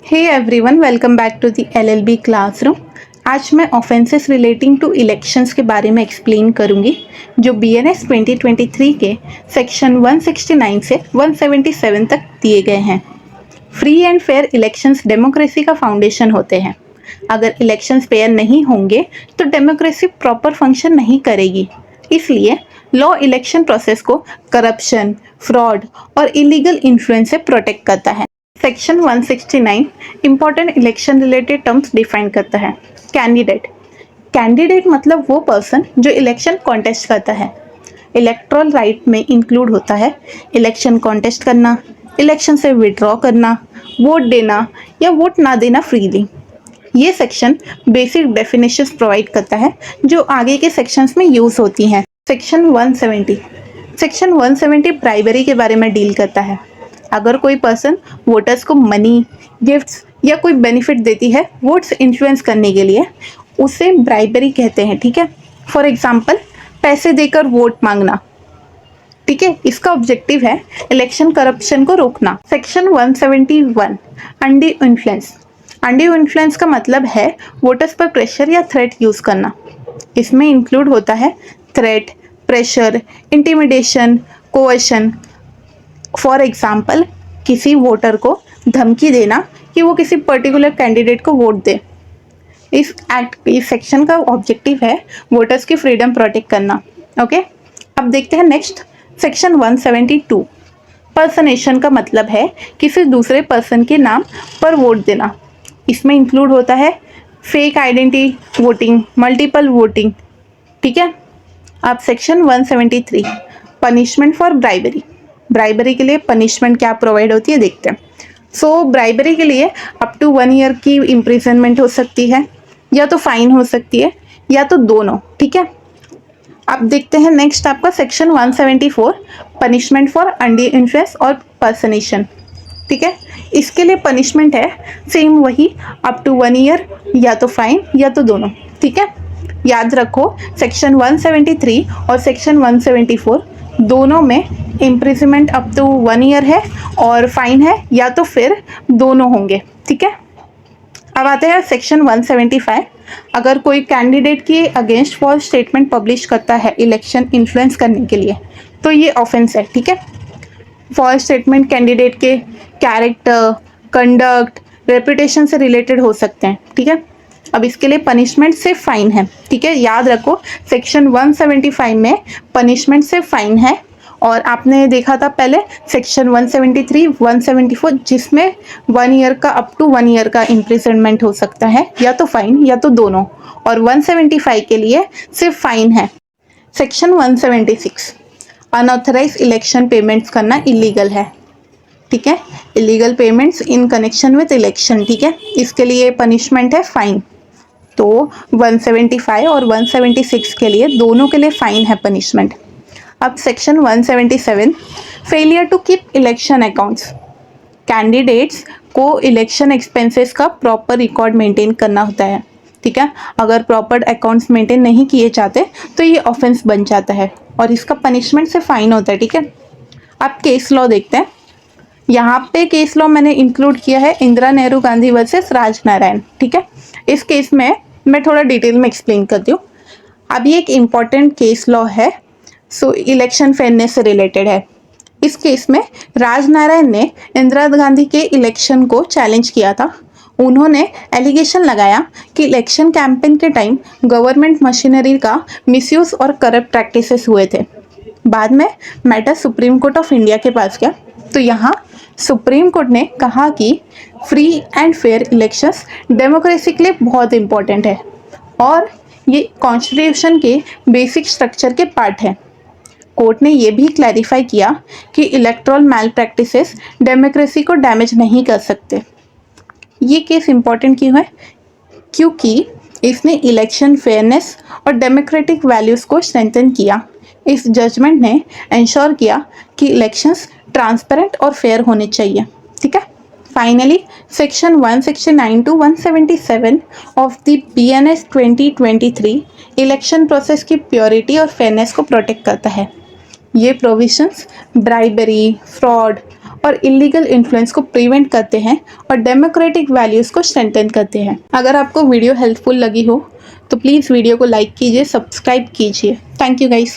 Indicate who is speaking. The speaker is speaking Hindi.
Speaker 1: Hey everyone, welcome back to the LLB classroom. आज मैं ऑफेंसेस रिलेटिंग टू इलेक्शंस के बारे में एक्सप्लेन करूंगी, जो बीएनएस 2023 के सेक्शन 169 से 177 तक दिए गए हैं। Free and fair elections democracy का फाउंडेशन होते हैं। अगर इलेक्शंस फेयर नहीं होंगे तो डेमोक्रेसी प्रॉपर फंक्शन नहीं करेगी। इसलिए लॉ इलेक्शन प्रोसेस को करप्शन, फ्रॉड और इलीगल इन्फ्लुएंस से प्रोटेक्ट करता है। Section 169 important election related terms define करता है। कैंडिडेट मतलब वो पर्सन जो इलेक्शन कॉन्टेस्ट करता है। इलेक्टोरल राइट में इंक्लूड होता है इलेक्शन कॉन्टेस्ट करना, इलेक्शन से विड्रॉ करना, वोट देना या वोट ना देना फ्रीली। ये सेक्शन बेसिक डेफिनेशंस प्रोवाइड करता है जो आगे के सेक्शंस में यूज़ होती हैं। सेक्शन 170 ब्राइबरी के बारे में डील करता है। अगर कोई पर्सन वोटर्स को मनी, गिफ्ट्स या कोई बेनिफिट देती है वोट्स इन्फ्लुएंस करने के लिए, उसे ब्राइबरी कहते हैं। ठीक है, फॉर एग्जांपल पैसे देकर वोट मांगना। ठीक है, इसका ऑब्जेक्टिव है इलेक्शन करप्शन को रोकना। सेक्शन 171 अंडी इन्फ्लुएंस। अंडी इन्फ्लुएंस का मतलब है वोटर्स पर प्रेशर या थ्रेट यूज़ करना। इसमें इंक्लूड होता है threat, pressure, intimidation, कोएशन। For example किसी वोटर को धमकी देना कि वो किसी पर्टिकुलर कैंडिडेट को वोट दे। इस सेक्शन का ऑब्जेक्टिव है वोटर्स की फ्रीडम प्रोटेक्ट करना। ओके, अब देखते हैं नेक्स्ट सेक्शन 172। पर्सनेशन का मतलब है किसी दूसरे पर्सन के नाम पर वोट देना। इसमें इंक्लूड होता है fake identity voting, multiple voting. ठीक है, अब section 173 punishment for bribery. Bribery के लिए पनिशमेंट क्या प्रोवाइड होती है देखते हैं। सो ब्राइबरी के लिए अप टू 1 ईयर की इम्प्रिजनमेंट हो सकती है, या तो फाइन हो सकती है, या तो दोनों। ठीक है, अब देखते हैं नेक्स्ट आपका सेक्शन 174 पनिशमेंट फॉर अंडी इन्फ्लुएंस और पर्सनेशन। ठीक है, इसके लिए पनिशमेंट है सेम वही, अप टू 1 ईयर, या तो फाइन या तो दोनों। ठीक है, याद रखो सेक्शन 173 और सेक्शन 174 दोनों में इम्प्रिजनमेंट अप टू 1 ईयर है और फाइन है, या तो फिर दोनों होंगे। ठीक है, अब आते हैं सेक्शन 175। अगर कोई कैंडिडेट के अगेंस्ट फॉल्स स्टेटमेंट पब्लिश करता है इलेक्शन इन्फ्लुएंस करने के लिए, तो ये ऑफेंस है। ठीक है, फॉल्स स्टेटमेंट कैंडिडेट के कैरेक्टर, कंडक्ट, रेपुटेशन से रिलेटेड हो सकते हैं। ठीक है, अब इसके लिए पनिशमेंट सिर्फ फाइन है। ठीक है, याद रखो सेक्शन 175 में पनिशमेंट सिर्फ फाइन है, और आपने देखा था पहले सेक्शन 173, 174 जिसमें 1 ईयर का अप टू 1 ईयर का इम्प्रिजनमेंट हो सकता है, या तो फाइन या तो दोनों, और 175 के लिए सिर्फ फाइन है। सेक्शन 176 अनऑथराइज इलेक्शन पेमेंट्स करना इलीगल है। ठीक है, illegal payments in connection with election. ठीक है, इसके लिए पनिशमेंट है फाइन। तो 175 और 176 के लिए दोनों के लिए फाइन है पनिशमेंट। अब section 177 failure to keep election accounts. Candidates को इलेक्शन एक्सपेंसेस का प्रॉपर रिकॉर्ड मेंटेन करना होता है। ठीक है, अगर प्रॉपर अकाउंट्स मेंटेन नहीं किए जाते तो ये ऑफेंस बन जाता है, और इसका पनिशमेंट से फाइन होता है। ठीक है, अब केस लॉ देखते हैं। यहाँ पे केस लॉ मैंने इंक्लूड किया है इंदिरा नेहरू गांधी वर्सेस राजनारायण। ठीक है, इस केस में मैं थोड़ा डिटेल में एक्सप्लेन करती हूँ। अब ये एक इम्पॉर्टेंट केस लॉ है, सो इलेक्शन फेयरनेस से रिलेटेड है। इस केस में राजनारायण ने इंदिरा गांधी के इलेक्शन को चैलेंज किया था। उन्होंने एलिगेशन लगाया कि इलेक्शन कैंपेन के टाइम गवर्नमेंट मशीनरी का मिसयूज और करप्ट प्रैक्टिसेस हुए थे। बाद में matter supreme court of India के पास गया, तो यहाँ सुप्रीम कोर्ट ने कहा कि free and fair elections democracy के लिए बहुत इंपॉर्टेंट है, और ये कॉन्स्टिट्यूशन के बेसिक स्ट्रक्चर के पार्ट है। कोर्ट ने ये भी क्लैरिफाई किया कि इलेक्टोरल मैल प्रैक्टिसेस डेमोक्रेसी को डैमेज नहीं कर सकते। ये केस इंपॉर्टेंट क्यों है? क्योंकि इसने इलेक्शन फेयरनेस और डेमोक्रेटिक वैल्यूज़ को स्ट्रेंथन किया। इस जजमेंट ने इंश्योर किया कि इलेक्शंस ट्रांसपेरेंट और फेयर होने चाहिए। ठीक है, finally section 169 to 177 of the BNS 2023 election process की प्योरिटी और फेयरनेस को प्रोटेक्ट करता है। ये प्रोविजंस ब्राइबरी, फ्रॉड और इलीगल इन्फ्लुएंस को प्रिवेंट करते हैं और डेमोक्रेटिक वैल्यूज़ को स्ट्रेंथन करते हैं। अगर आपको वीडियो हेल्पफुल लगी हो तो प्लीज़ वीडियो को लाइक कीजिए, सब्सक्राइब कीजिए। Thank you guys.